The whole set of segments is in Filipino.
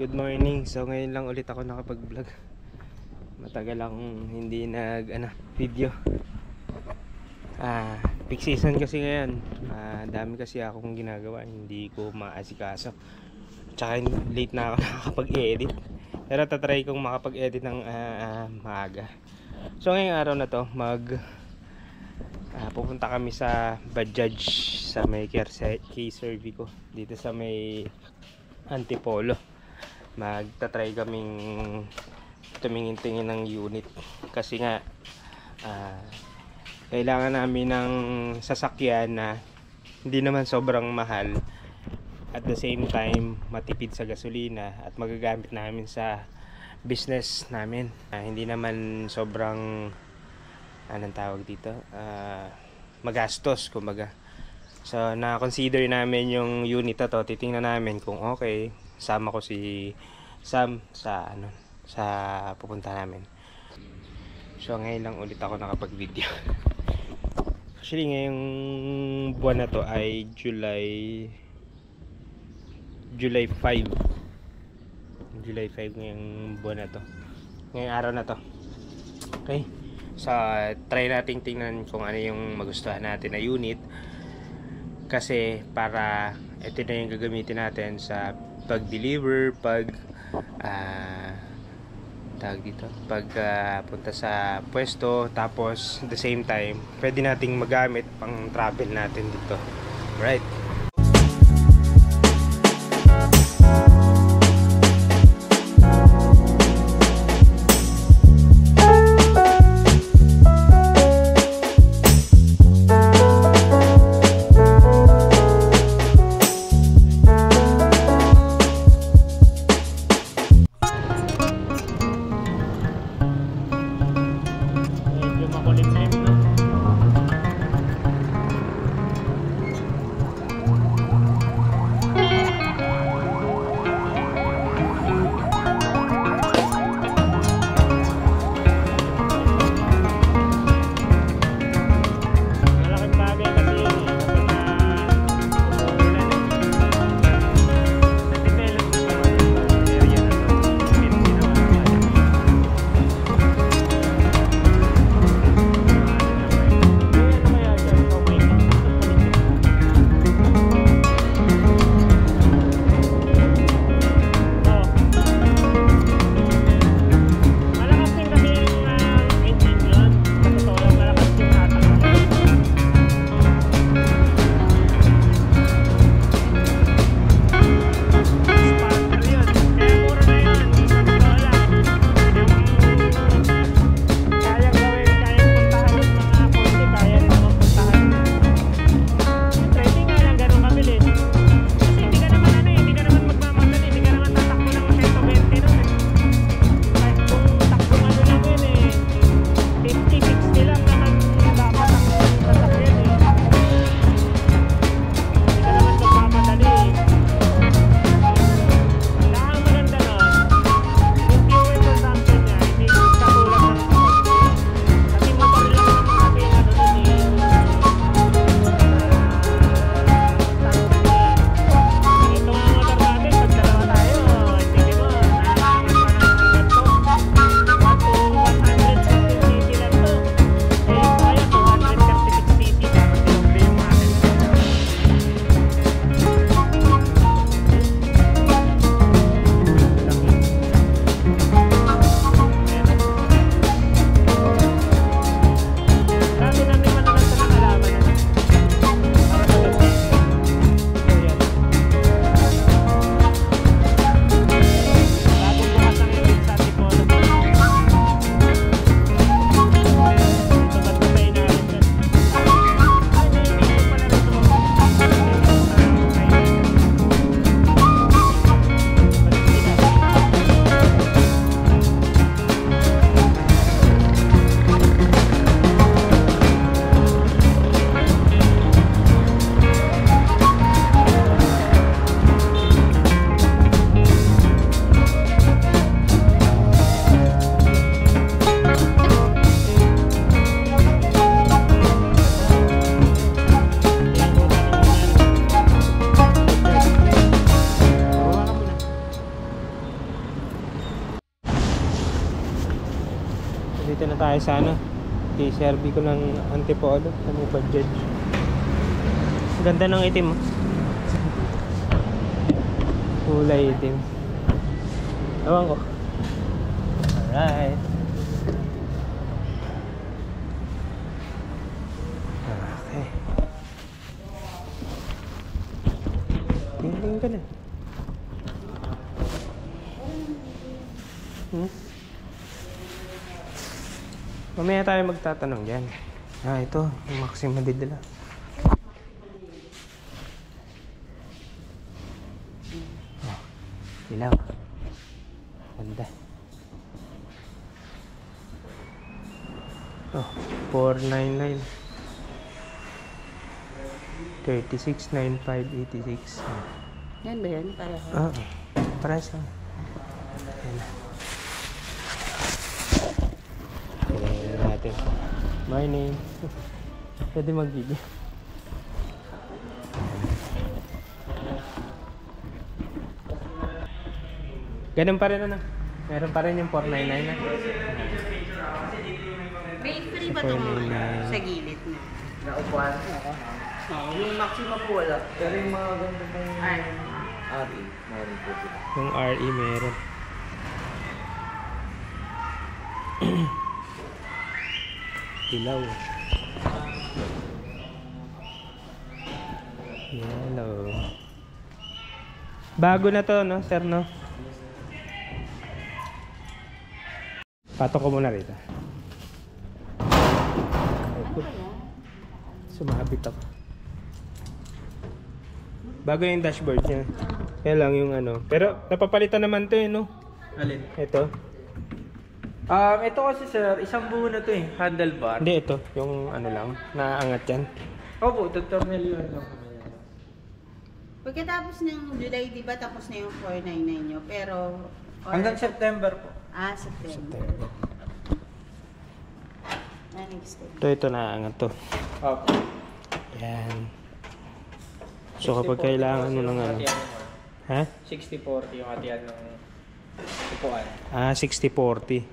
Good morning. So ngayon lang ulit ako nakapag-vlog. Matagal akong hindi video. Peak season kasi ngayon. Dami kasi akong ginagawa, hindi ko maasikaso. Tsaka late na ako nakakapag-edit. Pero tatry kong makapag-edit ng maaga. So ngayong araw na to, pupunta kami sa Bajaj sa may K-Survey ko dito sa may Antipolo. Magta-try kaming tumingin-tingin ng unit kasi nga kailangan namin ng sasakyan na hindi naman sobrang mahal, at the same time matipid sa gasolina at magagamit namin sa business namin. Hindi naman sobrang anong tawag dito, magastos kumbaga. So na-consider namin yung unit na to. Titingnan namin kung okay. Sama ko si Sam sa pupunta namin. So ngayon lang ulit ako nakapag-video. Actually ngayong buwan na to ay July 5. July 5 ngayong buwan na to. Ngayong araw na to. Okay. So try nating tingnan kung ano yung magustuhan natin na unit. Kasi para ito na yung gagamitin natin sa pag-deliver, punta sa pwesto, tapos the same time pwede nating magamit pang travel natin dito, right? tayo sa ano. I-serve ko ng Antipolo. Ano ba, Judge? Ganda ng itim, oh. Kulay itim. Ewan ko. Alright. Okay. Tingin ka na. Mamaya tayo magtatanong dyan. Ito. Yung Maxima didala. Ilaw. Ganda. 499. 369586. Yan ba yan? Pareho. Parehas lang. Ayan na. Ayan natin. My name. Pwede mag-video. Ganun pa rin ano. Meron pa rin yung 499 na. May free ba itong sa gilid na? Naupuan? Oo. Yung Maxima po wala. Pero yung mga ganda pong RE, meron po sila. Yung RE meron. Ilaw. Yellow. Bago na to, no, sir, no? Patok ko muna rito. Sumabit ako. Bago yung dashboard niya. Kaya lang yung ano. Pero napapalitan naman to, no? Alin? Ito. Ito kasi sir, isang buo na to eh. Handlebar. Hindi, ito. Yung ano lang. Naaangat yan. Opo, tutorial lang kami. Pagkatapos ng July, di ba tapos na yung 499 nyo? Pero... Hanggang September po. September. Next day. Ito naaangat to. Opo. Yan. So kapag kailangan mo ng ano. Ha? 60-40 yung atiyan ng upuan. 60-40.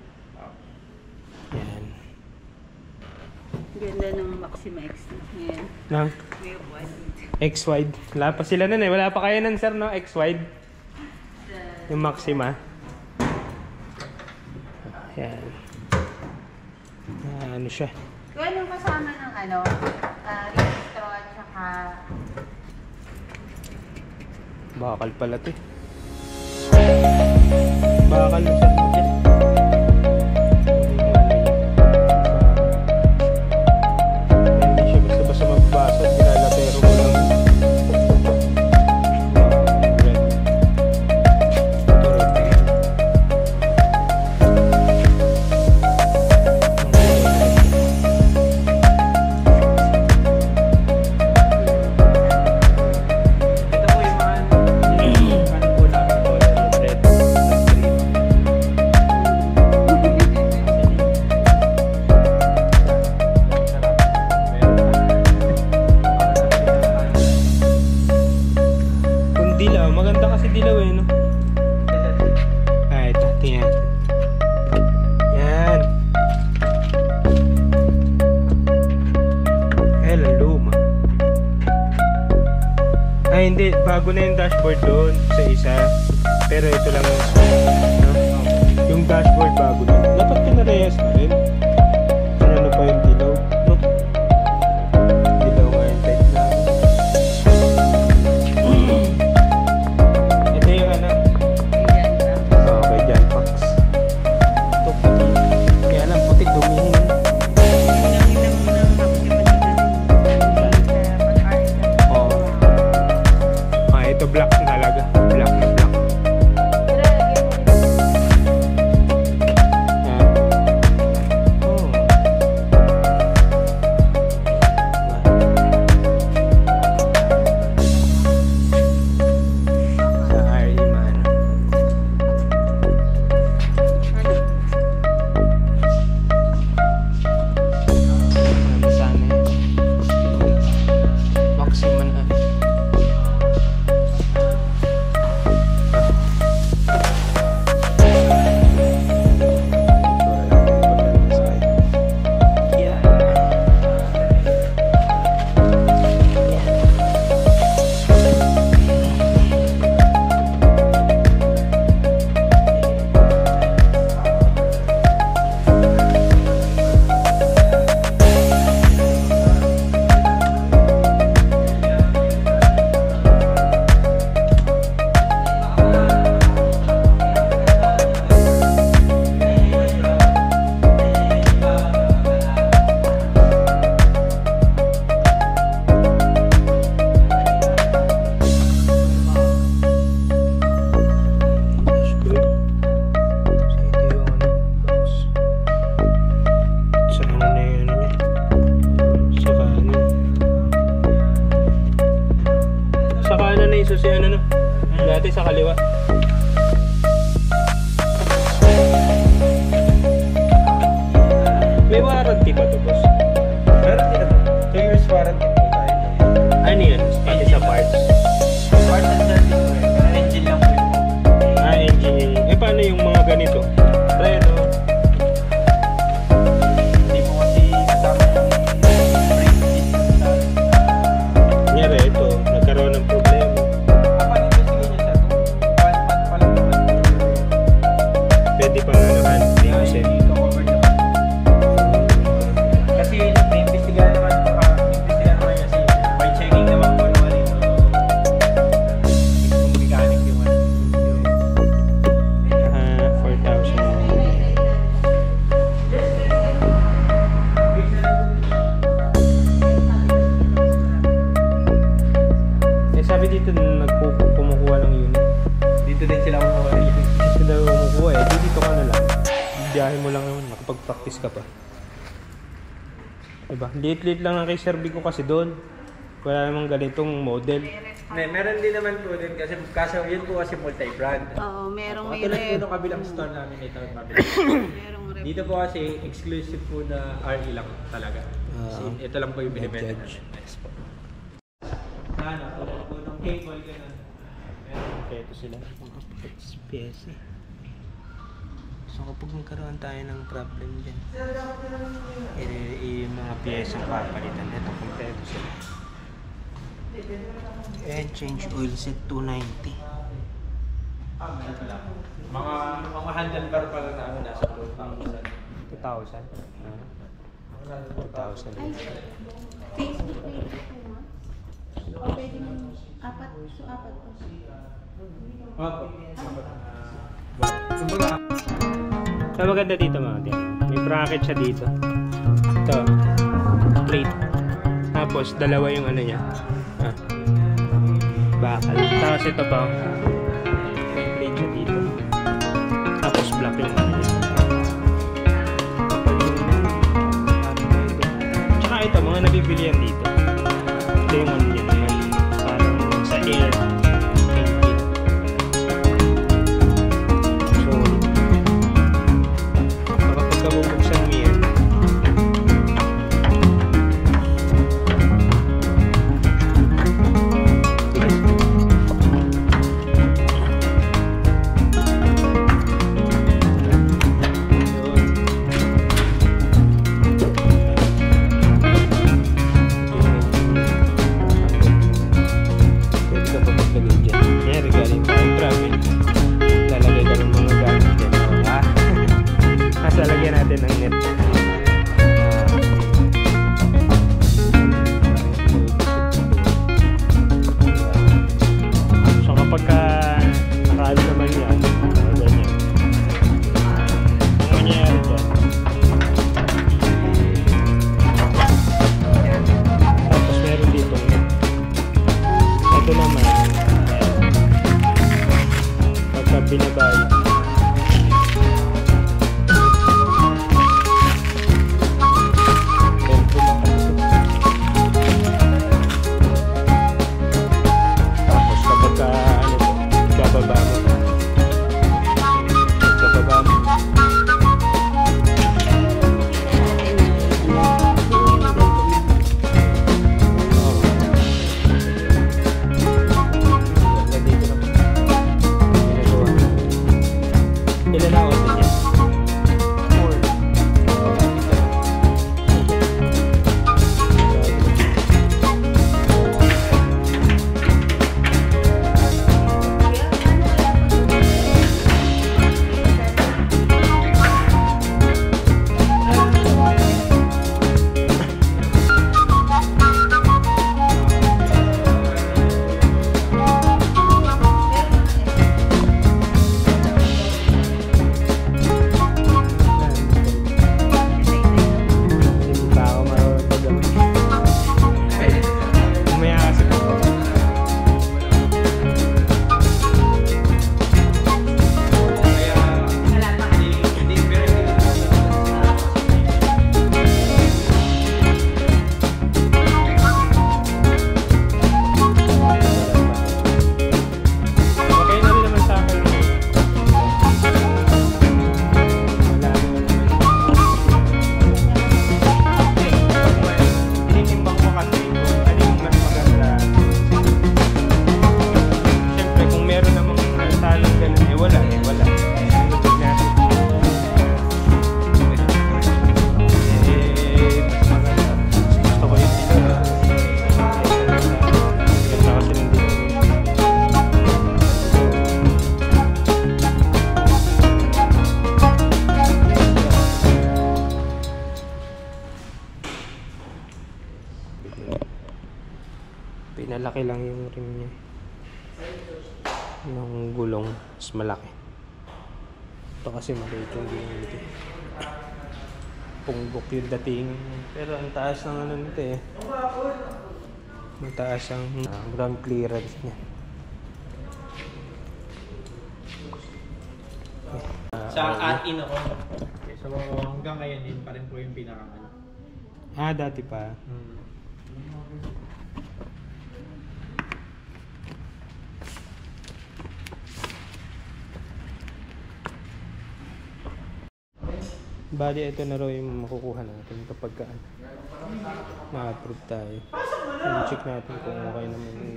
Yan. Ganda ng Maxima X. Yan. Nang May upuan. X-wide. Wala pa sila nun eh. Wala pa kayo nun, sir, no? X-wide. Yung Maxima. Yan. Ano siya? Kung anong kasama ng ano, registro at saka... Bakal pala to eh. Bakal yung sa budget. Hindi siya basta-basta magbasa. Nilalatero ko lang. Hindi, bago na yung dashboard doon sa isa. Pero ito lang yung, no? Yung dashboard bago na. Dapat pinarehas na rin. Ano pa yung dilaw, no? Dilaw nga yung type na. Ito yung ano. Okay, dyan, Pax. Ito puti. Kaya lang puti, dumihin. Ito black na talaga. Black na black. si ano no. Dati sa kaliwa. May warranty pa to, boss? Meron din naman. 2 years warranty po tayo. Ano yun? Pati sa parts. Part and service po eh. Pero engine lang po yun. Engineering. Paano yung mga ganito? Try ano? Hindi po kasi kasama yung brake system. Kunyari, ito. Nagkaroon ng problema. Kapag investigate niya sir, kung 1 month pa lang naman. Pwede pang ano, Hindi cover naman. Kasi na-investigahan naman kasi by checking naman po naman ito. Yung mechanic yung ano. 4,000. Sabi dito kumukuha ng unit. Dito din sila kumuha. Dito daw kumukuha eh. Dito ka na lang. Biyahe mo lang naman. Nakapag-practice ka pa. Diba? Liit-liit lang ang kay Serbi ko kasi doon. Wala namang ganitong model. Meron din naman po din kasi kaso yun po kasi multi-brand. Oo, merong may Katulad po rep. nung kabilang store namin ito. Merong rep. Dito po kasi exclusive po na RE lang talaga. Kasi ito lang po yung binibenta namin. Yes po. Ano, tulad po ng cable ganun. Kaya ito sila. PS eh. So kapag magkaroon tayo ng problem dyan, yung mga PS ang papalitan. Ito, kompleto sila. And change oil set 290. Mga handlebar pa lang na ano nasa 2,000. 2,000. 2,000. Ay, Facebook page po ma. O pwede mo apat. So apat po. Opo. So maganda dito mga tiyan. May bracket siya dito. Ito. Plate. Tapos dalawa yung ano niya. Bakal. Tapos ito pa. May plate siya dito. Tapos black yung ano niya. Kapal yung tsaka ito mga nabibili yan dito. Ito yung ano niya naman. Parang sa air. Bubuksan mo yan. Pinalaki lang yung rim niya. Yung gulong, mas malaki. Ito kasi maliit yung gulong nito. Punggok yung dating. Pero ang taas ng ano nito eh. Mataas ang ground clearance niya. Sa at-in ako. So hanggang ngayon din pa rin po yung pinaka-ano. Dati pa. Bali, ito na raw yung makukuha natin kapag ma-approve tayo. I-check natin kung okay naman yung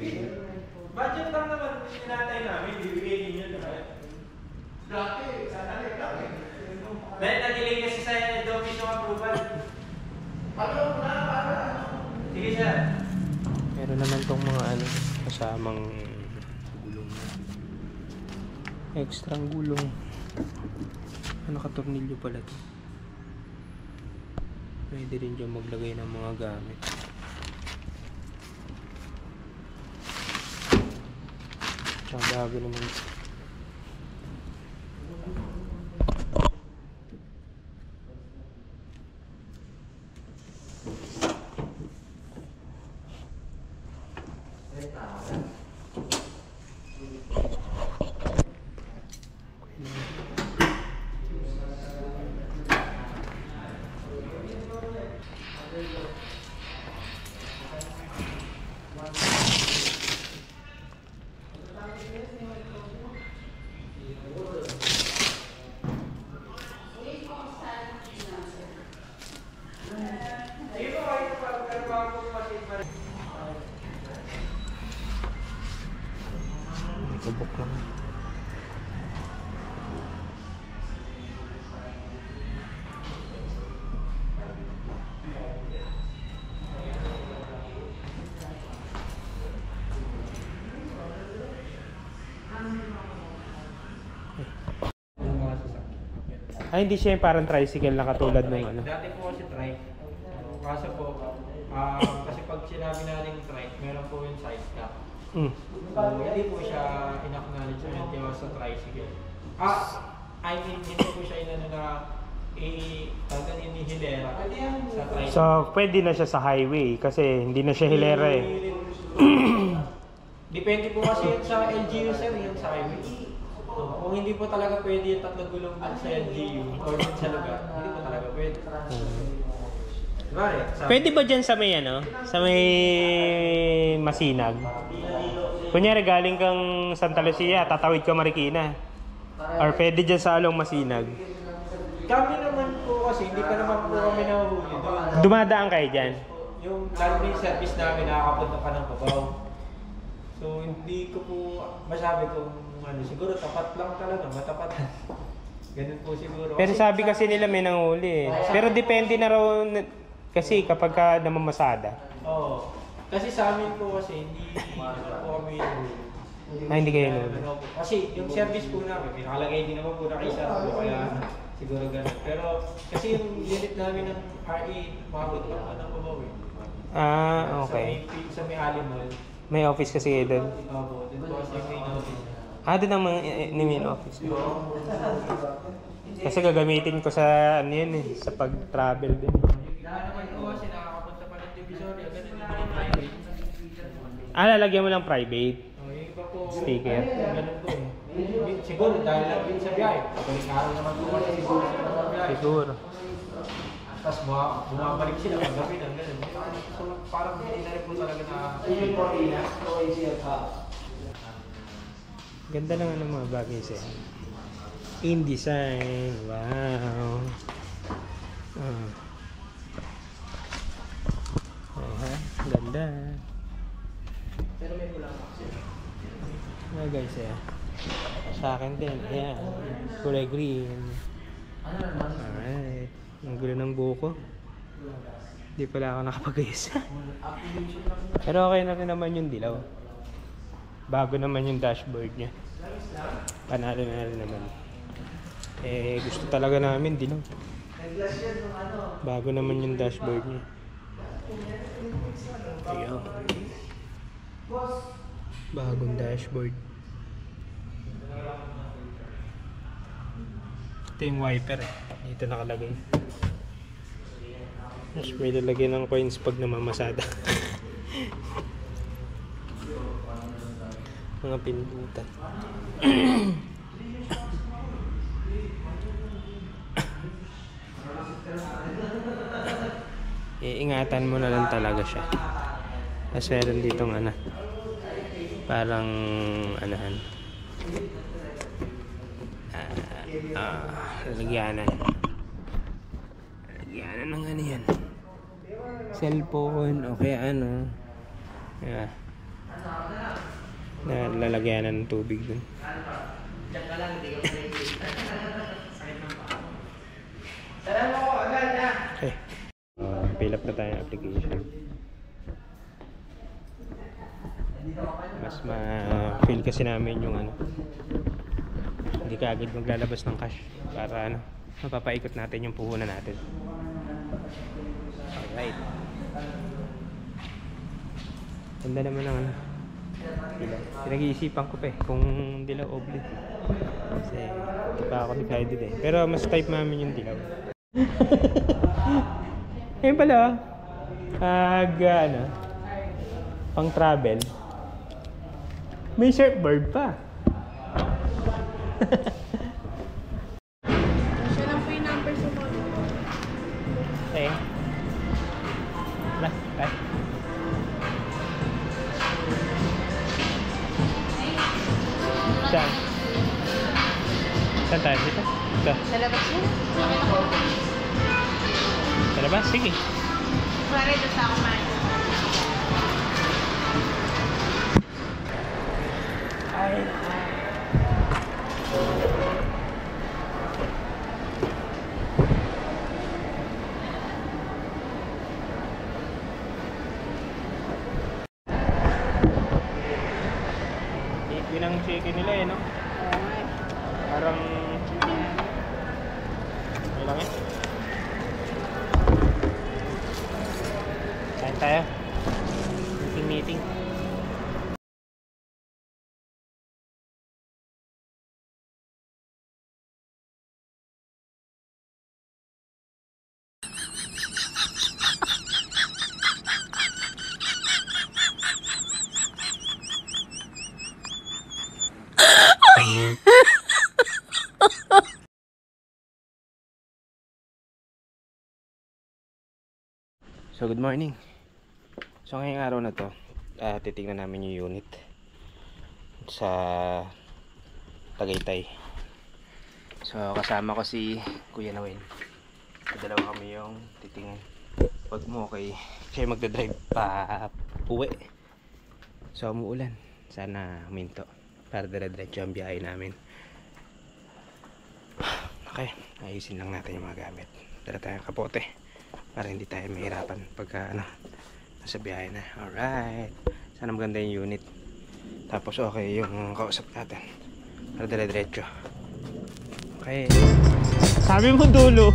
Budget lang naman tinatay namin, bibigay ninyo naman. Dahil na-delay kasi sa office yung approval. Sige sir. meron naman tong mga ano kasamang gulong. Extrang gulong. Nakatornilyo pala to. Pwede rin dyan maglagay ng mga gamit. Tsaka bago naman. Kubok lang. Ay, hindi siya yung parang tricycle na katulad ng ano. Dati po kasi trike. Kaso po, kasi pag sinabi natin trike, meron po yung sidecar. So, hindi po siya in-acknowledgement yung sa tricycle. I mean, hindi po siya inano na talagang inihilera sa tricycle. So, pwede na siya sa highway kasi hindi na siya hilera eh. Depende po kasi yun sa LGU sir, yung sa highway. So, kung hindi po talaga pwede yung tatlong gulong dun sa LGU or dun sa lugar, hindi po talaga pwede. Pwede ba dyan sa may ano? Sa may Masinag? Kunyari galing kang Santa Lucia, tatawid ka Marikina. Or pwede dyan sa Along Masinag? Kami naman po kasi, hindi pa naman po kami nahuhuli doon. Dumadaan kayo dyan? Yung landing service namin nakakapunta pa ng Cubao. So hindi ko po masabi kung ano, siguro tapat lang talaga, matapatan. Ganun po siguro. Pero sabi kasi nila may nanghuli eh. Pero depende na raw kasi kapag ka namamasada. Oo. Kasi sa amin po kasi hindi po kami Hindi kayo nahuli. Kasi yung service po namin, pinakalagay din naman po na kayo sa kaya siguro ganun. Pero kasi yung unit namin ng RE, mabot lang po ng Cubao eh. Okay. Sa may Alimol. May office kasi kayo doon? Opo, doon po kasi yung main office. Doon ang main office. Kasi gagamitin ko sa ano yun eh, sa pag-travel din. Lahat naman po kasi nakakapunta pa ng Divisoria, ganun yung mga private. Lalagyan mo ng private Yung iba po, sticker. ganun po eh. Siguro dahil lang din sa biyahe. Pagaling araw naman po kasi siguro sa mga biyahe. Siguro. Tapos bumabalik sila paggabi ng ganun. So parang hindi na rin po talaga na... Ganda lang ng mga bagay siya. InDesign. Wow. Ganda. Pero may kulang kasi. Guys sa akin din. Ayan. Kulay green. Alright. Ang gulo ng buko. Hindi pala ako nakapag-ayos. Pero okay na rin naman yung dilaw. Bago naman yung dashboard niya. Panalo na rin naman. Gusto talaga namin dilaw. Bago naman yung dashboard niya. Ayun. Bagong dashboard. Ito yung wiper eh. Dito nakalagay. Mas may lalagay ng coins pag namamasada. Mga pindutan. Iingatan mo na lang talaga siya. Tapos meron ditong parang lalagyanan ng yan, cellphone o kaya lalagyanan ng tubig dun. Okay. Fill up na tayo ng application. Mas ma-feel kasi namin yung hindi ka agad maglalabas ng cash para mapapaikot natin yung puhunan natin. Alright. Ganda naman ng dilaw. Pinag-iisipan ko pa kung dilaw o blue. Kasi hindi pa ako decided pero mas type namin yung dilaw. Ayun pala pang travel. May surfboard pa. Siya lang po yung number sa phone. Okay. Bye. Saan? Saan tayo? Dito? Ito. Sa labas mo? Sa labas? Sige. Sorry, doon sa kumain. Yun ang chicken nila no? Parang yun lang Kain tayo. Meeting. So good morning. So ngayong araw na to, titignan namin yung unit sa Tagaytay. So kasama ko si Kuya Noel. Dalawa kami yung titingnan. Pag mo okay, siya magdadrive pa uwi. So umuulan. Sana huminto para dire-diretso ang biyahe namin. Okay, ayusin lang natin yung mga gamit. Dala tayong kapote para hindi tayo mahirapan pagka nasa biyahe na. Alright, sana maganda yung unit, tapos okay yung kausap natin para dire-diretso. Okay, sabi mo dulo.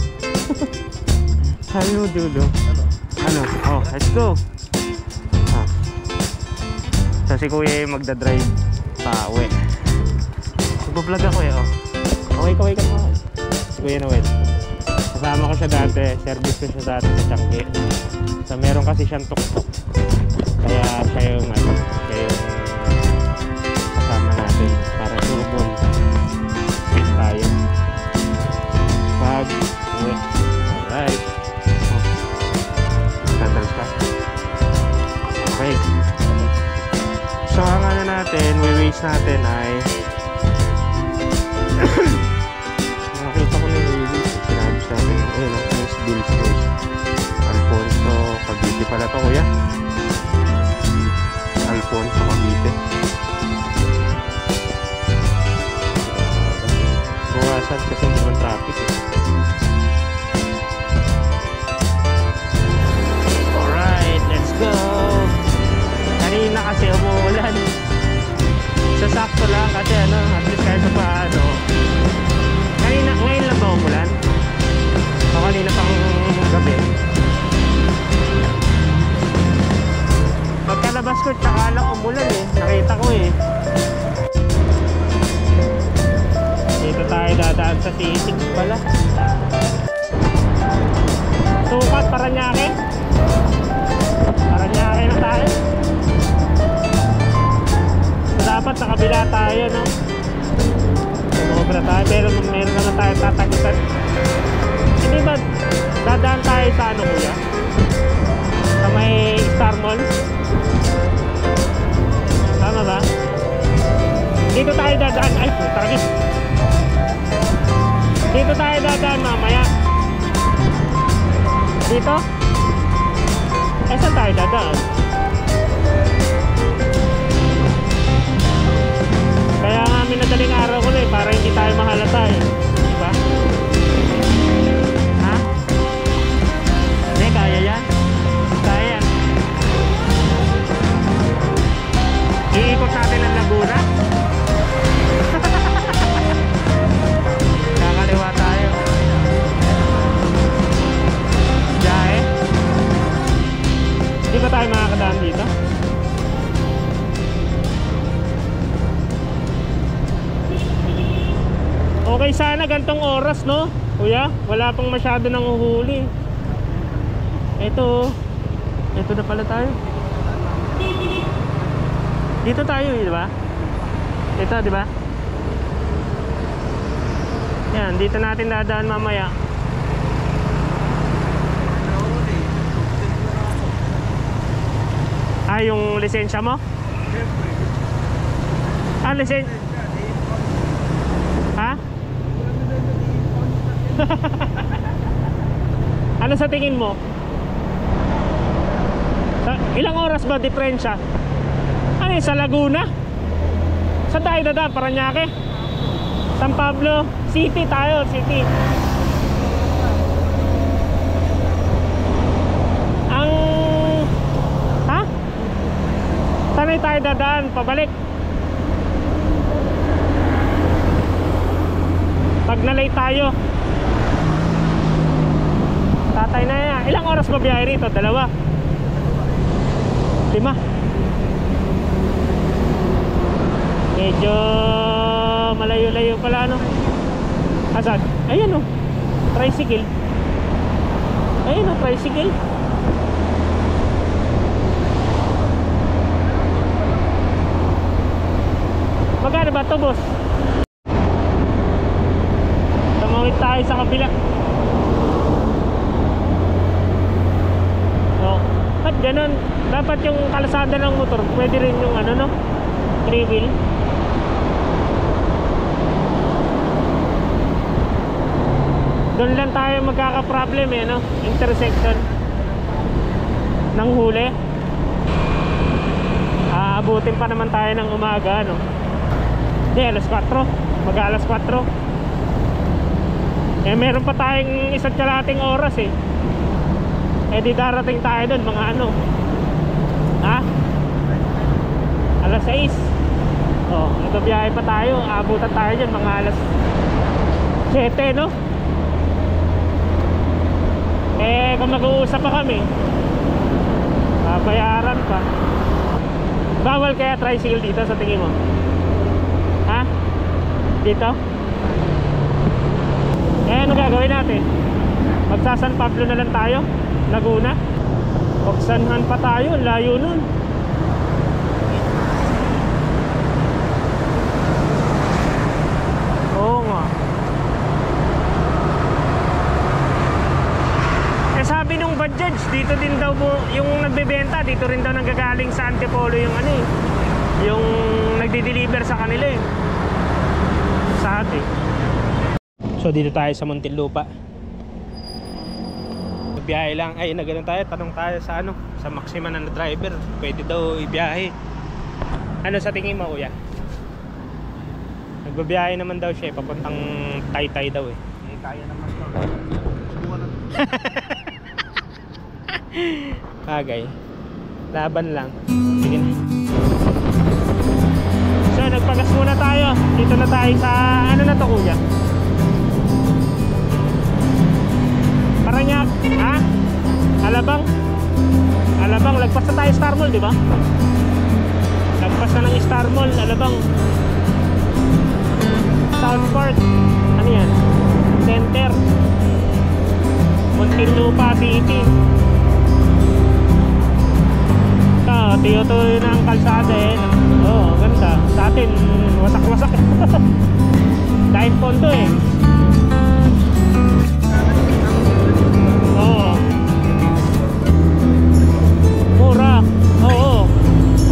Sabi mo dulo. Oh, let's go. So si Kuya yung magdadrive pa uwi. Magbablog ako Kaway ka mo. Si Kuya Noel, kasama ko siya dati, service ko siya dati sa Tiangge. So meron kasi siyang tuktok, kaya siya yung kasama natin para surbon tayo pag uwi. Alright, tandal ka. Okay, so ang natin, waste natin ay nakita ko na yung waste. Sinabi sa akin Miss Bills Alfonso Cavite pala to, kuya. Alfonso Cavite. Buwasan kasi hindi naman traffic Alright, let's go. Kanina kasi umuulan. Sasakto lang kasi at least kahit sa paano. Ngayon lang ba umulan? O kanina pang gabi? ako eh. Dito tayo dadaan sa C6 pala. Sukat, Paranaque. Paranaque na tayo. So, dapat sa kabila tayo, no? Sumobra tayo, pero meron naman tayo tatagitan. Hindi ba dadaan tayo sa ano, kuya? Sa may Star Mall? Tama ba? Dito tayo dadaan. Ay, taragis. Dito tayo dadaan mamaya. Dito? Eh, saan tayo dadaan? Kaya nga minadaling araw ko eh, para hindi tayo mahalata eh. Diba? Ha? Hindi, kaya yan. Kaya yan. Iikot natin ang Laguna. Kakaliwa tayo. Jahe. Hindi ba tayo makakadaan dito? Okay sana gantong oras, no? Kuya, wala pang masyado nang uhuli. Ito na pala tayo. Dito tayo, di ba? Ito, di ba? Yan, dito natin dadaan mamaya. Ah, yung lisensya mo? Ah, lisensya. Ha? Ano sa tingin mo? Ilang oras ba diferensya? Ano yun, sa Laguna? Saan tayo dadaan? Paranaque? San Pablo? City tayo, city. Ang... Ha? Saan tayo dadaan? Pabalik? Pag nalay tayo, tatay na yan. Ilang oras ba biyahe rito? 2? 5? Medyo malayo-layo pala, ano? Asan? Ayan o, tricycle. Ayan o, tricycle. Magkano ba ito, boss? Tumawid tayo sa kabila. So, ba't ganun? Dapat yung kalsada ng motor, pwede rin yung ano, no? 3-wheel. Doon lang tayo magkaka-problem eh, no? Intersection ng huli. Aabutin pa naman tayo ng umaga, no? Hindi, alas 4. Mag-alas 4. Eh, meron pa tayong 1 kalahating oras eh. Eh, di darating tayo doon, mga ano? Ha? Alas 6. Oh, ito biyahe pa tayo. Aabutan tayo dyan, mga alas 7, no? Eh, kung mag-uusap pa kami, bayaran pa. Bawal kaya tricycle dito sa tingin mo? Ha? Dito? Eh, ano gagawin natin? Magsa-San Pablo na lang tayo? Laguna? Oksanhan pa tayo, layo nun. Oo nga. Eh, sabi nung Bajaj, dito din daw yung nagbebenta, dito rin daw nanggagaling sa Antipolo yung ano eh, yung nagdi-deliver sa kanila eh, sa ate. So dito tayo sa Muntinlupa. Biyahe lang, ay nagano tayo, tanong tayo sa ano, sa Maxima na driver, pwede daw ibiyahe. Ano sa tingin mo, kuya? Nagbabiyahe naman daw siya, papuntang Taytay daw eh. Eh, kaya naman to. Subukan na. Bagay. Laban lang. Sige na. So, nagpagas muna tayo. Dito na tayo sa, ano na to, kuya? Paranaque, ha? Alabang. Alabang, lagpas na tayo Star Mall, di ba? Lagpas labas na ng Star Mall, Alabang. Southport. Ano yan? Center. Muntinlupa City. Ito, tiyo-tuyo na ang kalsada eh. Oo, ganda. Sa atin, wasak-wasak. Dahil pondo eh. Oo. Mura. Oo.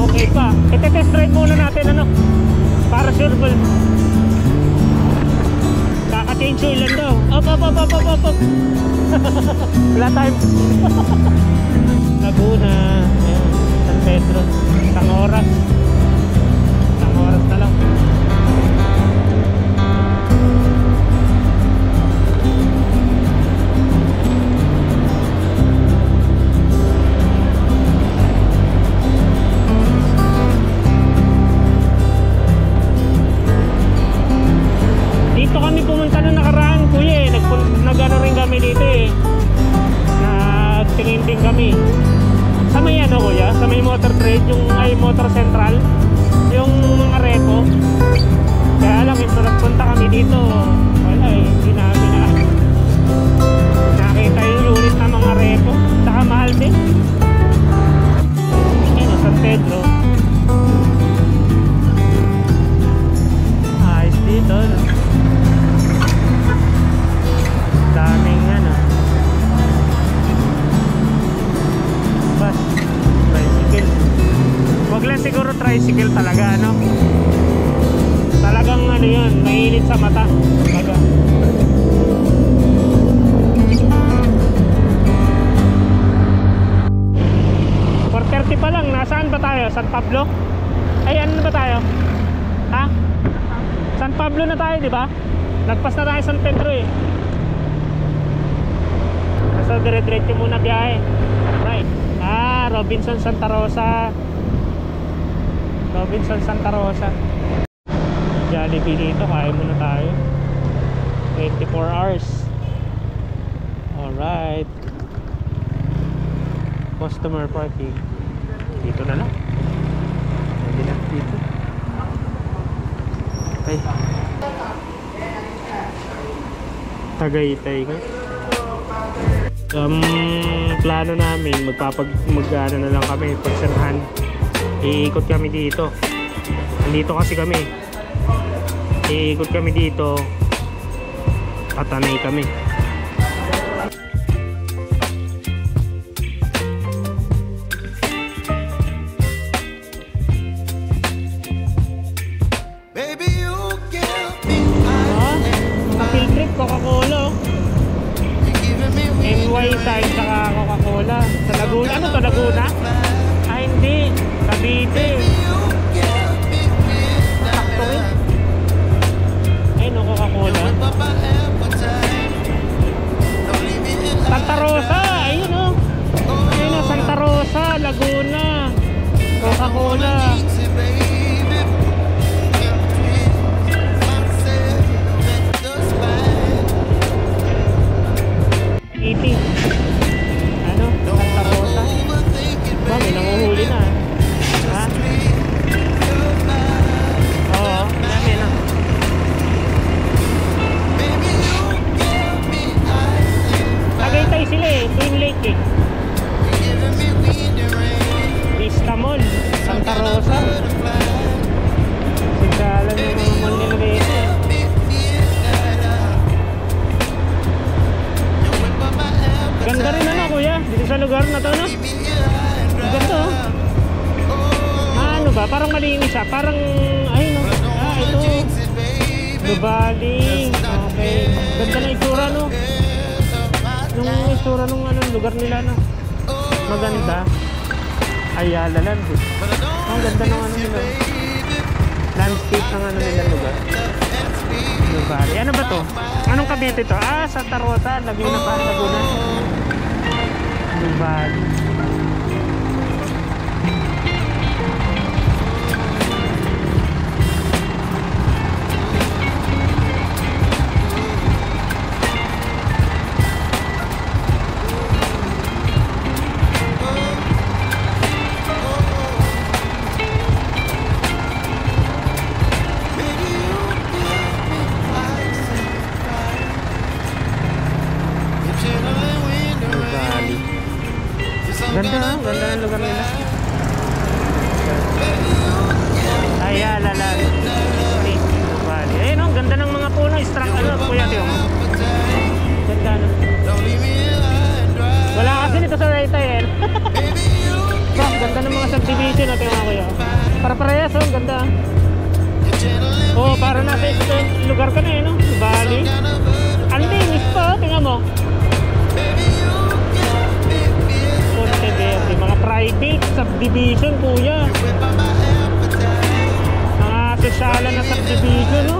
Okay pa. Ite-test drive muna natin ano. Para sureball. Kaka-change oil lang daw. Op. Wala time. Laguna. Ayan. San Pedro. Isang oras. Isang oras na lang. Dito kami pumunta na nakaraan, kuya eh. Nag-ano rin kami dito eh. Nagtingin din kami. Sa may ano kuya? Sa may motor trade, yung ay motor central. Yung mga repo. Kaya lang, ito nagpunta kami dito. Wala eh, hindi namin nakita yung unit ng mga repo. Saka mahal din. Ayun, San Pedro. Ayos dito, no? Daming ano bus, tricycle. Wag lang siguro tricycle talaga ano. Talagang ano yun, mainit sa mata talaga. 4:30 pa lang. Nasaan ba tayo? San Pablo? Ay ano na ba tayo? Ha? San Pablo na tayo, di ba? Nagpas na tayo San Pedro eh. So dire-diretso muna biyahe. Right. Robinson Santa Rosa. Robinson Santa Rosa. Jollibee dito, kaya muna tayo. 24 hours. Alright. Customer parking. Dito na lang. Pwede lang dito. Okay. Tagaytay ka. Plano namin mag-ano na lang kami pagsanhan. Iikot kami dito. Nandito kasi kami. Iikot kami dito. Patanay kami. Baby, you give me Field trip, Coca-Cola. NY side saka Coca-Cola. Sa Laguna, ano to, Laguna? Ah, hindi. Cavite. Sakto eh. Ayun o, Coca-Cola. Santa Rosa, ayun o. Ayun o, Santa Rosa, Laguna. Coca-Cola. Ano? Santa Rosa? Ba, may nanguhuli na. Ha? Oo, dami na. Tagaytay sila eh, Twin Lake eh. Vista Mall, Santa Rosa. Sigdalan yung mga mall nila dito eh. Ganda rin ano kuya, dito sa lugar na to no? Ganda oh. Ano ba, parang malinis siya. Parang, ay no, ito Lubaling. Okay, ganda na itsura no. Yung itsura nung anong lugar nila no. Maganda. Ayala lang eh. Ang ganda ng ano nila, landscape ng ano nila lugar. Lubaling, ano ba to? Anong Cavite to? Santa Rosa, Laguna pa, Laguna. Lubaling. Ganda, ganda ng lugar nila. Ay, Alalan. Valley. Ayun, oh, ganda ng mga puno. Ano, kuya, tiyo mo? Ganda, no? Wala kasi nito sa Taytay, eh. Bro, ganda ng mga subdivision natin, mga kuya. Para parehas, oh, ganda. Oh, para nasa ito lugar ka na, eh, no? Valley. Ang linis pa, tingnan mo. Ponte Verde, mga private subdivision, kuya. Mga sosyalan na subdivision, no?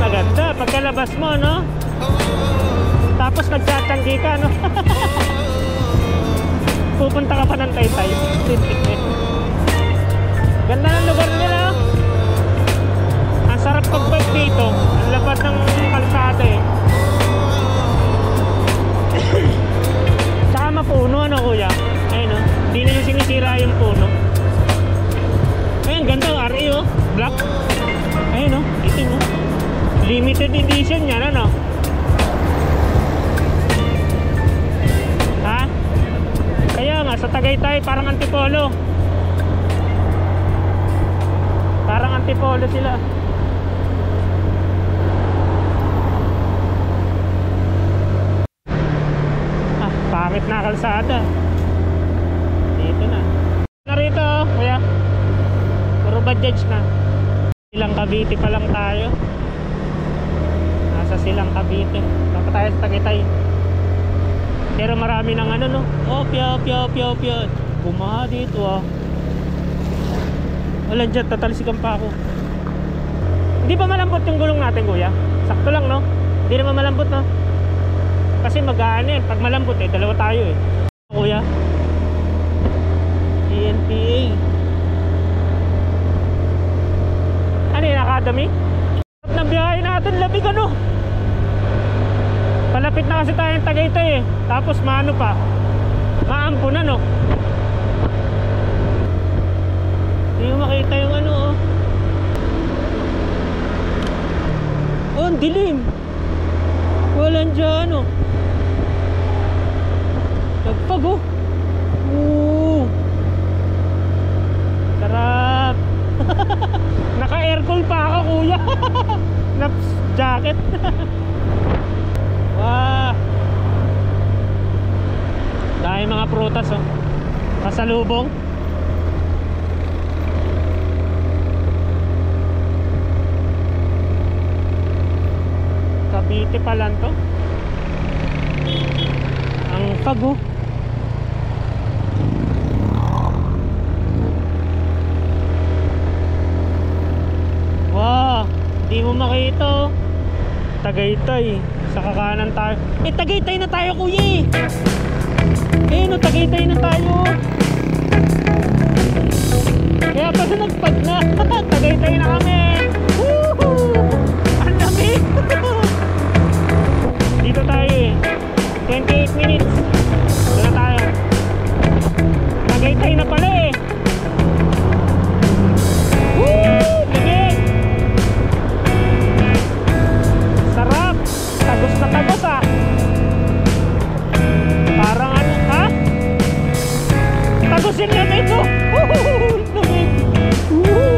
Maganda, pagkalabas mo, no? Tapos nagtatanggi ka, no? Pupunta ka pa ng Taytay. Ganda ng lugar nila. Ang sarap pag-bike dito. Ang lapad ng kalsada, eh. Tsaka mapuno, ano, kuya? Ayun, no? Hindi na yung sinisira yung puno. Ayun, ganda, RE, oh. Black. Ayun, no? Itim, no? Limited edition yan, ano? Ha? Kaya nga, sa Tagaytay, parang Antipolo. Parang Antipolo sila. Ah, pangit na kalsada. Dito na. Narito, kuya. Puro budgets na. Silang Cavite pa lang tayo. Nasa Silang Cavite. Tapos tayo sa Tagaytay. Pero marami ng ano, no? Oh, pya. Bumaha dito, ah. Walang dyan, tatalsikan pa ako. Hindi ba malambot yung gulong natin, kuya? Sakto lang, no? Hindi naman malambot, no? Kasi mag-ano, pag malambot, eh, dalawa tayo, eh. Kuya, ENPA. Ano yun, Academy? Ng biyahe natin, labig, ano? Palapit na kasi tayong Tagaytay, eh. Tapos maano pa, maampo na, no? Hindi mo makita yung ano, oh. Oh, ang dilim. Walang dyan, oh. Nagpag, oh. Oo. Sarap. Naka-aircon pa ako, kuya. Naps jacket. Wow. Dahil mga prutas, oh. Pasalubong. Cavite pa lang to. Ang pago. Wow, di mo makita, oh. Tagaytay. Sa kakanan tayo. Eh, Tagaytay na tayo, kuya. Eh, no, Tagaytay na tayo. Kaya pa sa nagpag na. Tagaytay na kami. Woohoo! Ang lamig. Dito tayo, eh. 28 minutes. Doon na tayo. Tagaytay na pala, eh. Woo! Lamig. Sarap. Tagos na tagos, ah. Parang ano, ha? Tagos yung lamig, oh. Woohoo! Lamig. Woo!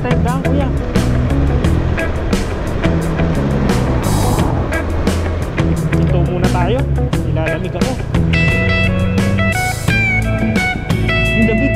tayong daan, kuya. Ito muna tayo. Nilalamig ako. Ang lamig.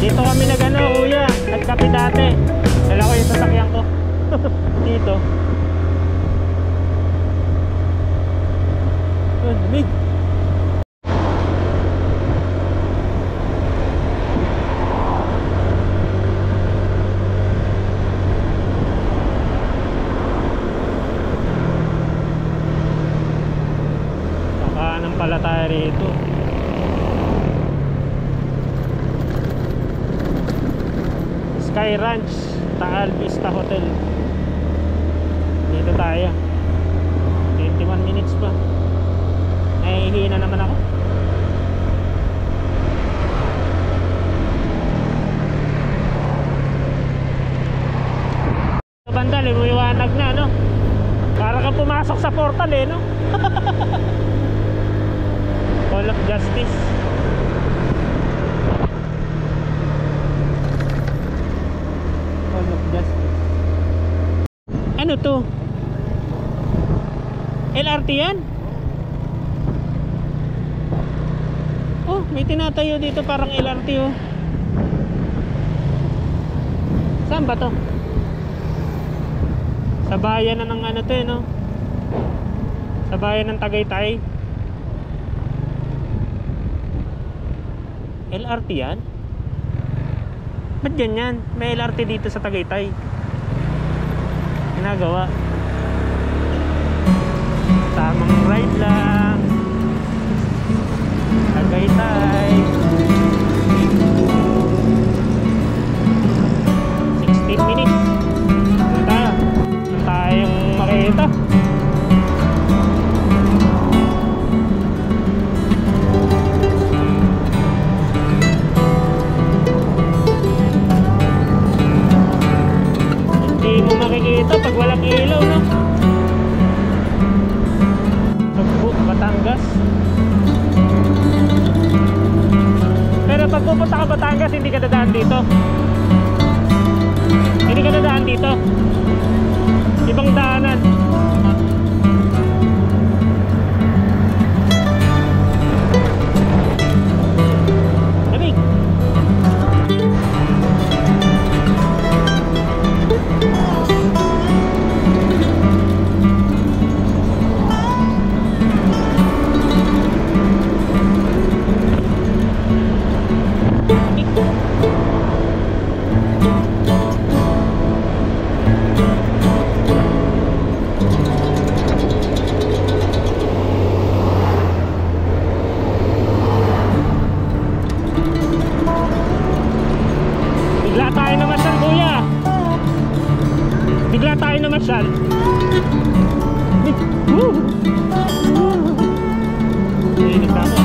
Dito kami nag-ano, kuya, nagkape dati. Dala ko yung sasakyan ko. Dito. Good, big. Kakanan pala tayo rito. Sky Ranch, Taal Vista Hotel. Dito tayo. 21 minutes pa. Nahihina naman ako. Sa banda, liwanag na, no? Para kang pumasok sa portal, eh, no? Hall of Justice. Ano to? LRT yan? Oh, may tinatayo dito parang LRT, oh. Saan ba to? Sa bayan na ng ano to, eh, no? Sa bayan ng Tagaytay. LRT yan? Ba't ganyan? May LRT dito sa Tagaytay. Ginagawa. Tamang ride lang. Tagaytay. 16 minutes. Tayong makita. Hindi mo makikita pag walang ilaw, no? Tugbo, Batangas. Pero pag pupunta ka Batangas, hindi ka dadaan dito. Hindi ka dadaan dito. Ibang daanan. Lamig. Bigla tayo namasyal, kuya. Bigla tayo namasyal. Init ako.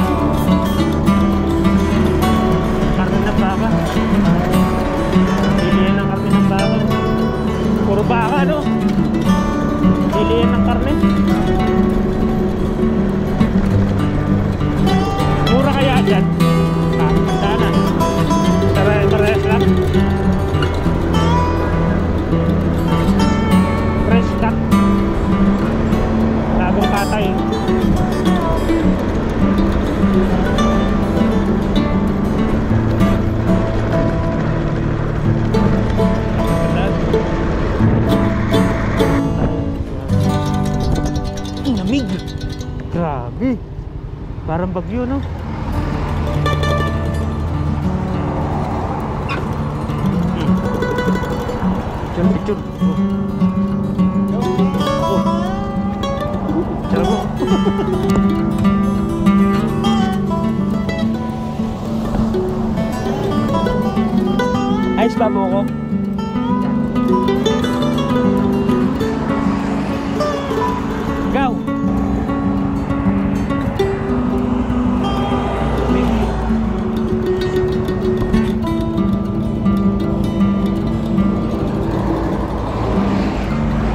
Karne ng baka. Bilihan ng karne ng baka. Puro baka, no? Bilihan ng karne. Mura kaya dyan? Tanda na. Parehas lang. Fresh cut. Labong patay. Ang lamig. Grabe. Parang bagyo, no? Picture. Oh. Cara mo. Ayos ba po ko? Go!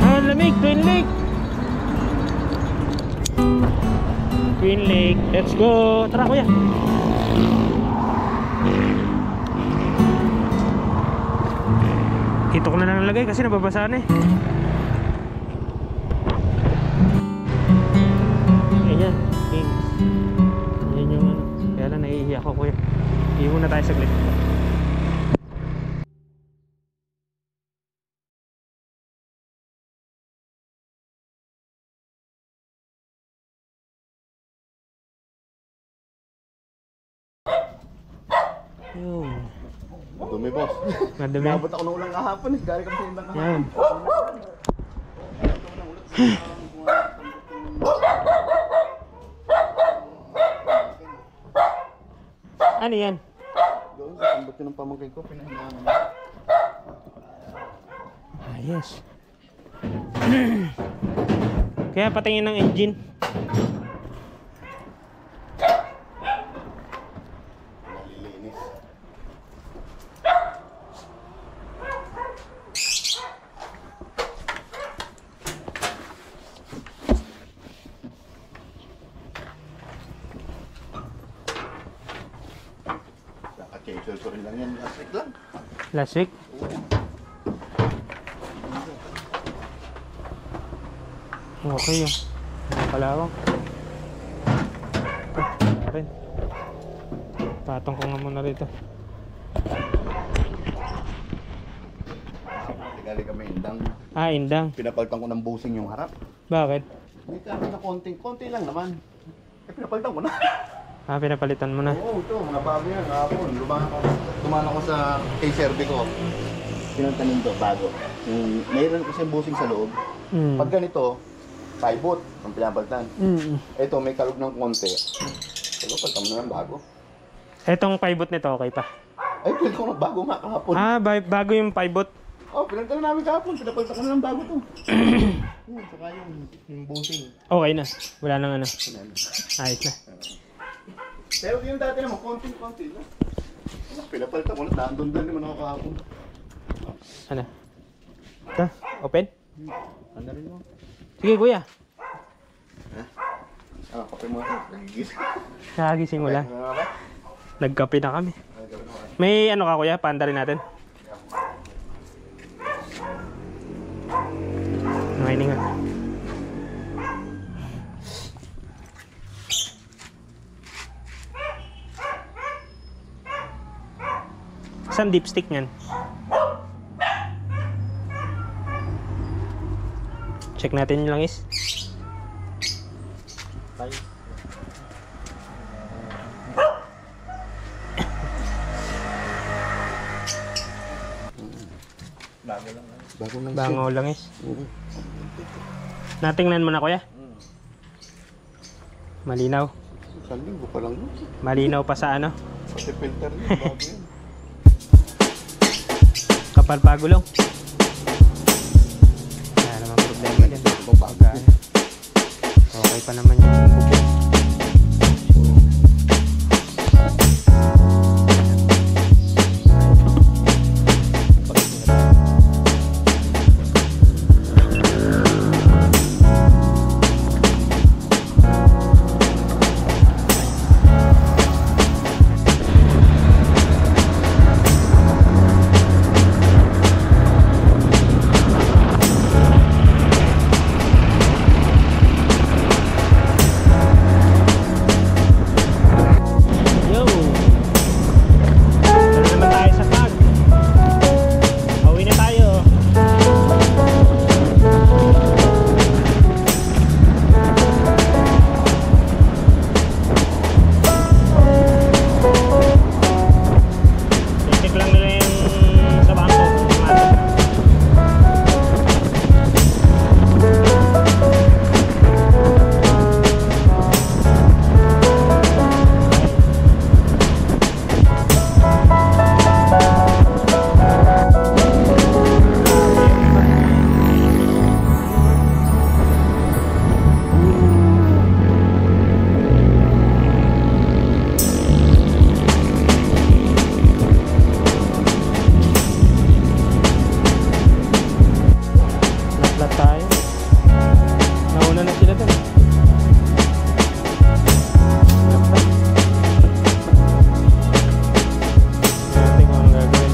Ah, lamig! Twin Lake! Twin Lake, let's go! Tara kuya! Dito ko na lang nalagay kasi nababasa na eh. Ayan, Kings. Ayan yung ano. Kaya lang naiiyak ako kuya. Iwan na tayo saglit. Yun. Dumi, boss. Madumi. Nabot ako ng ulang kahapon eh. Galing kami sa indang kahapon. Yan. Ano yan? Doon sa tambot yun ng pamangkin ko, pinahinaan mo. Ah, yes. Kaya patingin ng engine. Nalilinis. Naka-cancel ko rin lang yan. Last week lang. Last week. Okay yun. Kalawang. Rin. Patong ko nga muna rito. Galing kami indang. Ah, indang. Pinapalitan ko ng busing yung harap. Bakit? May kami na konti lang naman. Eh, pinapalitan ko na. Ah, pinapalitan mo na. Oo, ito, mga bago yan, kahapon. Dumaan ako sa K-Serve ko. Pinantanin to, bago. Mayroon kasi busing sa loob. Mm. Pag ganito, kaibot, ang pinapalitan. Mm. Ito, may kalog ng konti. Pero palitan mo na ng bago. Etong pivot nito, okay pa? Ay, pinalitan ko ng bago nga kahapon. Ah, bago yung pivot. Oh, pinalitan na namin kahapon. Pinapalitan ko na ng bago to. Saka yung busing. Okay na. Wala nang ano. Ayos na. Pero yung dati naman, konti-konti lang. Pinapalitan ko na, nandun din naman ako kahapon. Ano? Ito, open? Ano rin mo? Sige kuya. Kape mo ito. Nagigising. Nakagising mo lang. Okay? Nagkape na kami. May ano ka kuya? Paanda rin natin. Nangaining nga. Saan dipstick niyan? Check natin yung langis. Bango langis. Natingnan mo na kuya? Malinaw. Isang linggo pa lang. Malinaw pa sa ano? Pati filter niya, bago yan. Kapal pa gulong. Wala naman problema dyan. Okay pa naman yung bubog. Flat tayo. Nauna na sila dun. Natin kung anong gagawin.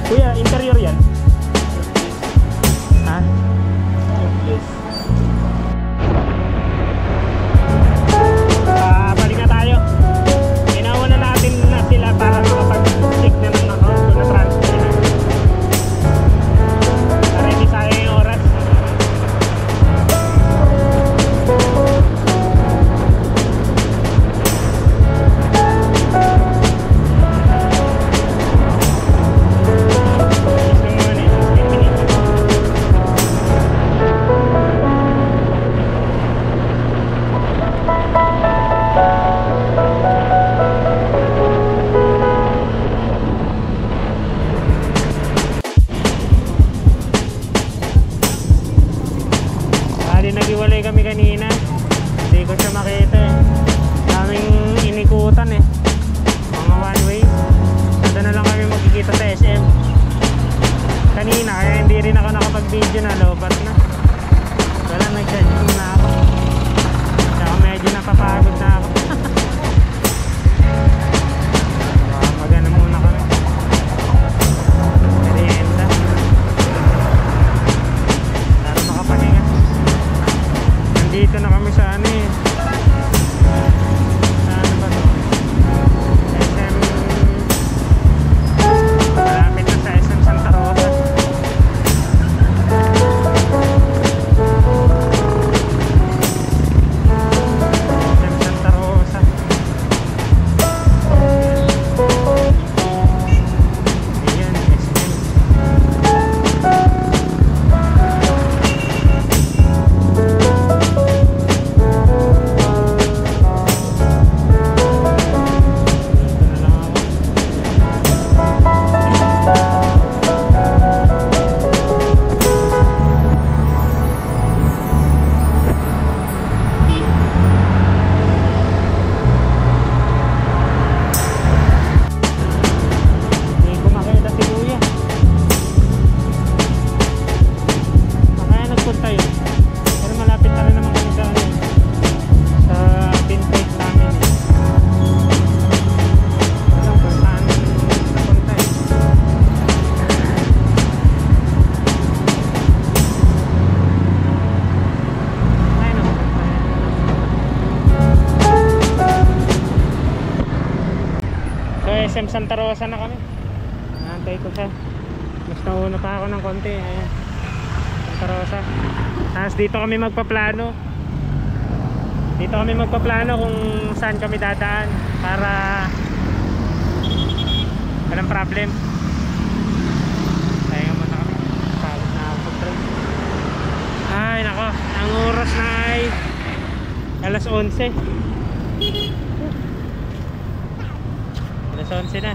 Kuya, interior yan? Ha? Yes. Balik na tayo. Inauna natin na sila para makapag-check na ng account ko na transfer na. Para hindi sayang yung oras. Naghiwalay kami kanina, hindi ko siya makita eh. Daming inikutan eh, mga one way. So doon na lang kami magkikita sa SM kanina, kaya hindi rin ako nakapag video na lobat na. Wala, nag-charge na ako, saka medyo napapagod na ako. Magana muna kami merienda para makapahinga. Dito na kami sa ano eh. Ano ba to? SM. Malapit na sa SM Santa Rosa. SM Santa Rosa. Ayan, SM. SM Santa Rosa na kami. Naantay ko siya. Mas nauna pa ako ng konti. Ayan, Santa Rosa. Tapos dito kami magpaplano. Dito kami magpaplano kung saan kami dadaan para walang problem. Kaya muna kami. Pagod na ako. Ay nako, ang oras na ay alas 11. Alas 11 na.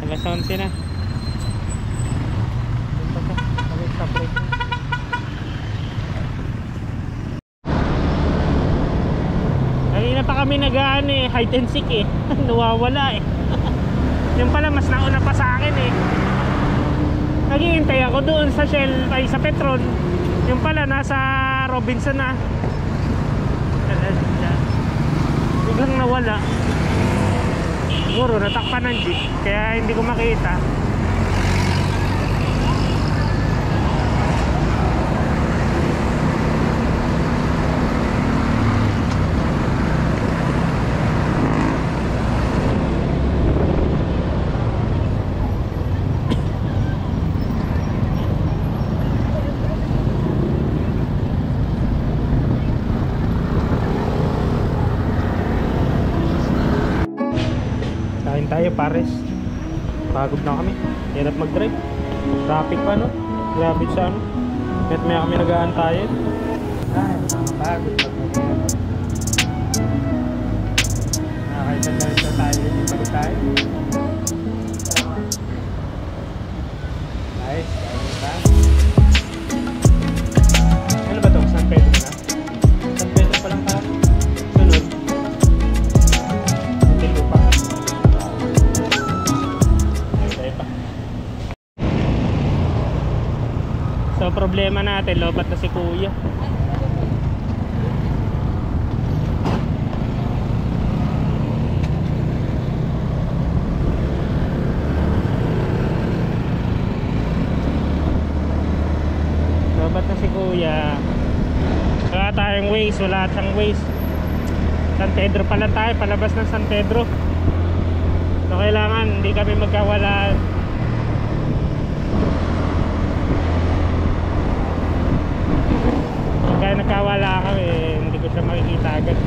Alas 11 na. Kanina pa kami nag-aan eh, hide and seek eh. Nawawala eh. Yung pala mas nauna pa sa akin eh. Naghihintay ako doon sa Shell ay sa Petron. Yung pala nasa Robinson na. Biglang nawala. Siguro natakpan ng jeep kaya hindi ko makita. Kain tayo pares. Pagod na kami. Hirap mag-drive. Traffic pa no. Grabe siya no. Kahit may kami nag-aantayin. Ay, nakapagod. Kahit na tayo. Balik tayo. Nice. Ano ba ito? San Pedro na? San Pedro pa lang tayo. Sunod. Hindi ko pa. So problema natin, lobat na si kuya. Lobat na si kuya. Wala tayong waste, wala tayong waste. San Pedro pala tayo, palabas ng San Pedro. So kailangan hindi kami magkawalaan. Kaya nagkawala kami, hindi ko siya makikita agad.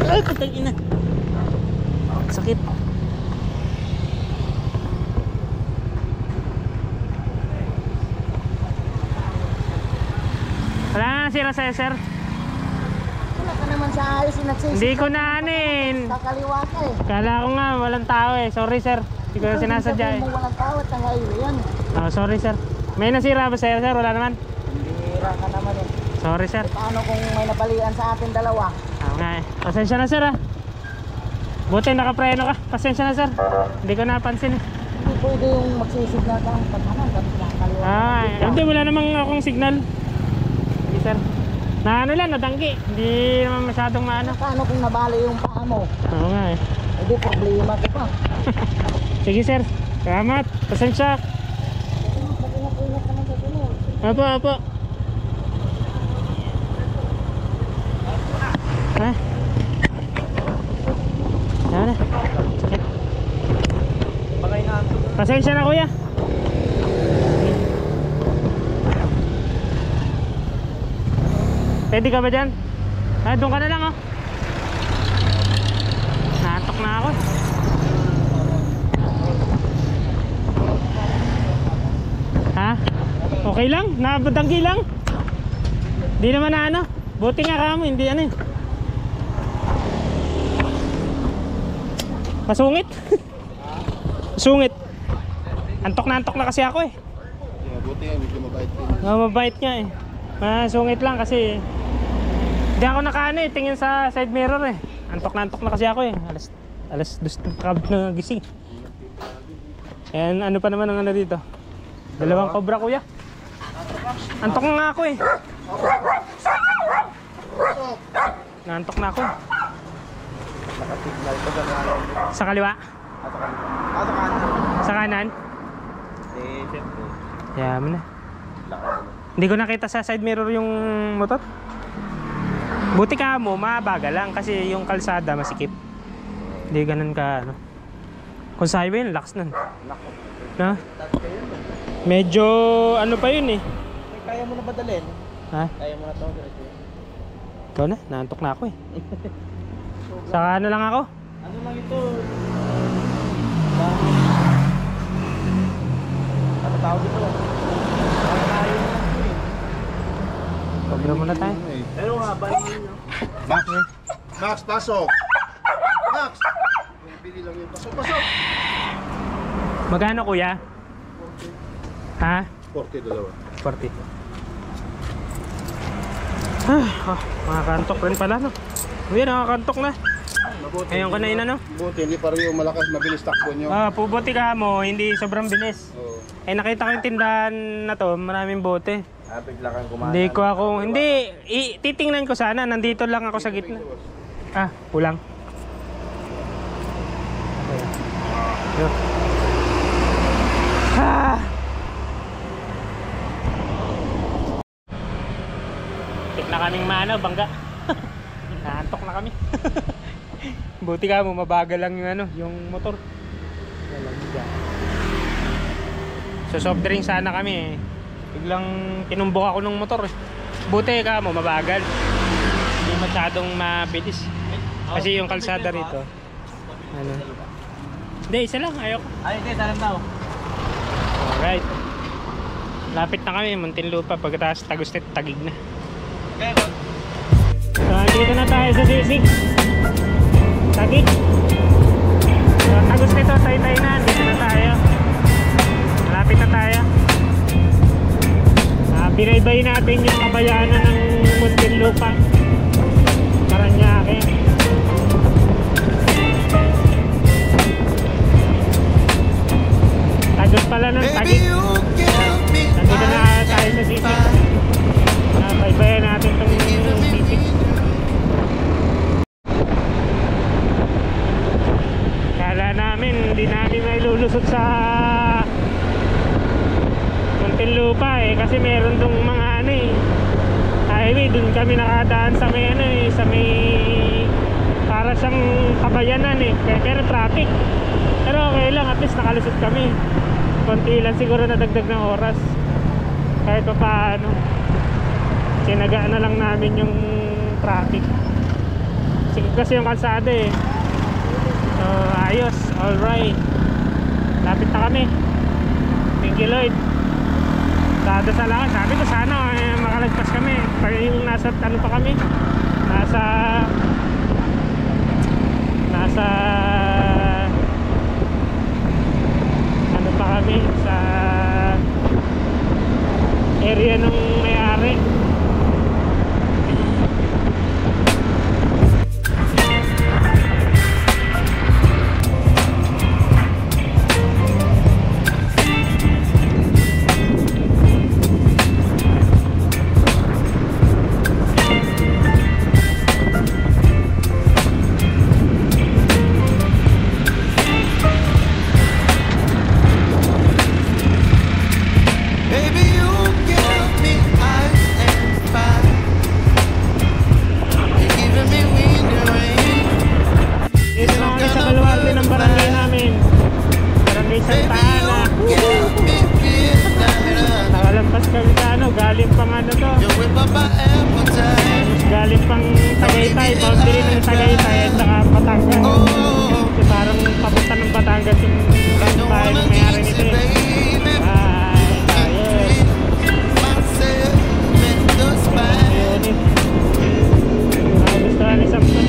Ay, patay ina. Sakit. Wala na sira sa'yo, sir. Wala ka naman sa ayos, nagsisip. Hindi ko na anin. Kakaliwa ka eh. Kala ko nga walang tao eh. Sorry, sir. Hindi ko na sinasadya eh. Sabihin mo walang tao at ang highway yan. Oh, sorry, sir. May nasira ba sa'yo, sir? Wala naman. Hira ka naman eh. Sorry, sir. Paano kung may nabalian sa atin dalawa? Okay. Pasensya na, sir, ah. Buti nakapreno ka. Pasensya na, sir. Hindi ko napansin eh. Hindi pwede yung magsisignal ka ng paghanan at kakaliwa. Hindi, wala namang akong signal. Sige, sir. Na ano lang, nadanggi. Hindi naman masyadong maano. Paano kung nabali yung paa mo? Oo nga eh. Hindi, problema ko pa. Sige, sir. Salamat. Pasensya. Mag-ingat-ingat ka naman sa sunod. Apo, apo. Ha? Yan na. Sakit. Pasensya na, kuya. Pwede ka ba dyan? Ah, doon ka na lang, oh. Naantok na ako. Ha? Okay lang? Nabadanggi lang? Di naman na ano? Buti nga ka mo, hindi ano eh. Masungit? Sungit. Antok na kasi ako eh. Yeah, buti nga, medyo mabait din. Mabait nga eh. Masungit lang kasi hindi ako nakaano eh, tingin sa side mirror eh. Antok na kasi ako eh. Alas 2 na gising. And ano pa naman ang ano dito? Dalawang cobra, kuya. Antok nga ako eh. Naantok na ako. Nakasignal ko sa Sa kaliwa? Sa kanan? eh, siyempre. Yaman na. Lakas. Hindi ko nakita sa side mirror yung motor. Buti ka mo, mabaga lang kasi yung kalsada masikip. Hindi ganun ka ano. Kung sa highway, lakas nun. Na? Medyo ano pa yun eh. Kaya mo na ba dalhin? Ha? Kaya mo na to, diretso. Ikaw na, naantok na ako eh. Saka ano lang ako? Ano lang ito? Ano tawag ito? Tayo na lang ito eh. Huwag na muna tayo. Pero nga, balik mo nyo. Max! Max, pasok! Max! Bili lang yun. Pasok, pasok! Magkano kuya? Ha? 40 dalawa. 40. Makakantok rin pala no. Uy, nakakantok na. Ngayon ko na yun ano. Buti, hindi pa rin yung malakas, mabilis takbo nyo. Pubuti ka mo, hindi sobrang bilis. Oo. Eh nakita ko yung tindahan na to, maraming bote. Bigla kang kumain. Titingnan ko sana, nandito lang ako sa gitna. Kulang. Yo. Tik na kaming bangga. Naantok na kami. Buti ka mo, mabagal lang yung motor. Walang dyan. So soft drink sana kami eh. Biglang tinumbok ako ng motor eh. Buti ka mo, mabagal. Hindi masyadong mabilis. Kasi yung kalsada rito. Hindi, isa lang, ayoko. Ay, hindi, salam daw. Alright. Lapit na kami, Muntinlupa. Pagkatapos Tagustet, Tagig na. Kaya So, dito na tayo sa C6 Tagig. So, Tagustet, Taytay na. Dito na tayo. Malapit na tayo. Binaybay natin yung kabayanan ng Muntinlupa. Paranaque. Tagus pala ng Tagig. Nandito na tayo sa C6. Baybayan natin itong C6. Kala namin hindi namin may lulusot sa Muntinlupa eh, kasi meron dong mga highway, dun kami nakadaan sa may sa may para siyang kabayanan eh, pero traffic. Pero okay lang, at least nakalusot kami. Konti lang siguro nadagdag ng oras. Kahit pa paano, sinagaan na lang namin yung traffic. Kasi yung kalsada eh. So ayos, alright. Lapit na kami. Thank you Lloyd. Dadasal ako, sabi ko sana makalagpas kami. Pag yung nasa ano pa kami, nasa ano pa kami, sa area nung may-ari. Baby, you give me ice and fire. You're giving me wind and rain. Dito na kami sa baluarte ng barangay namin. Barangay Santa Ana. Give me midnight. Nakalampas kami sa galing pang to. You whip up my appetite. Galing pang Tagaytay, boundary ng Tagaytay at saka Batangas. Kasi parang papunta ng Batangas yung tayo ng may-ari nito eh. Ayos. Unit. Gusto ni Samson.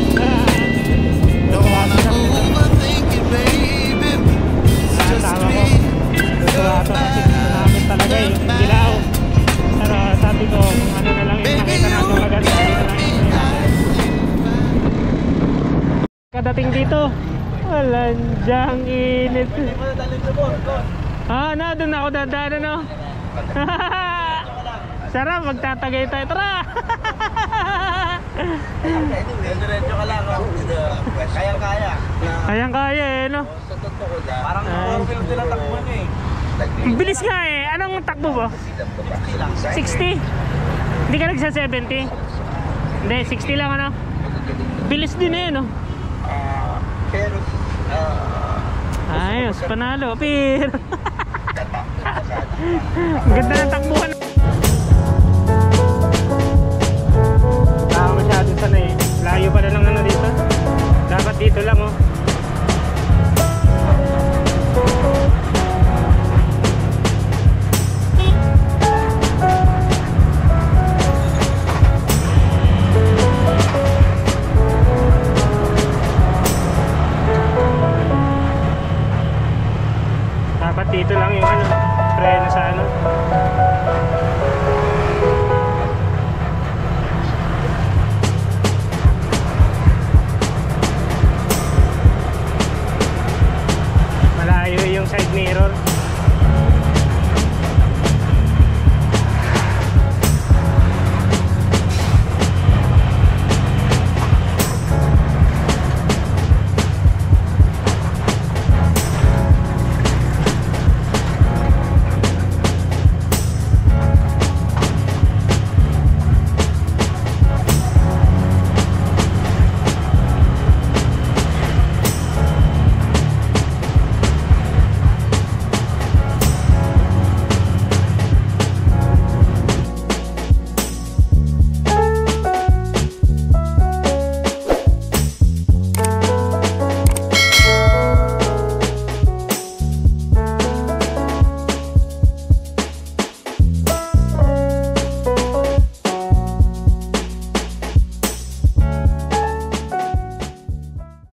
Tama ko. Gusto kasi namin talaga eh. Gilaw. Pero sabi ko, kung ano na lang yung nakita natin maganda, ano na lang yung kadating dito, walang dyang init. Doon ako dadaan ano. Sarap, magtatagay tayo. Tara! Diretso ka lang. Kayang-kaya. Kayang-kaya eh, no? Parang 4 wheel din ang takbo nyo eh. Bilis nga eh. Anong takbo mo? 60? Hindi ka nagsa 70? Hindi, 60 lang ano? Bilis din eh, no? Pero, Ayos, panalo. Pero... Ganda ng takbuhan.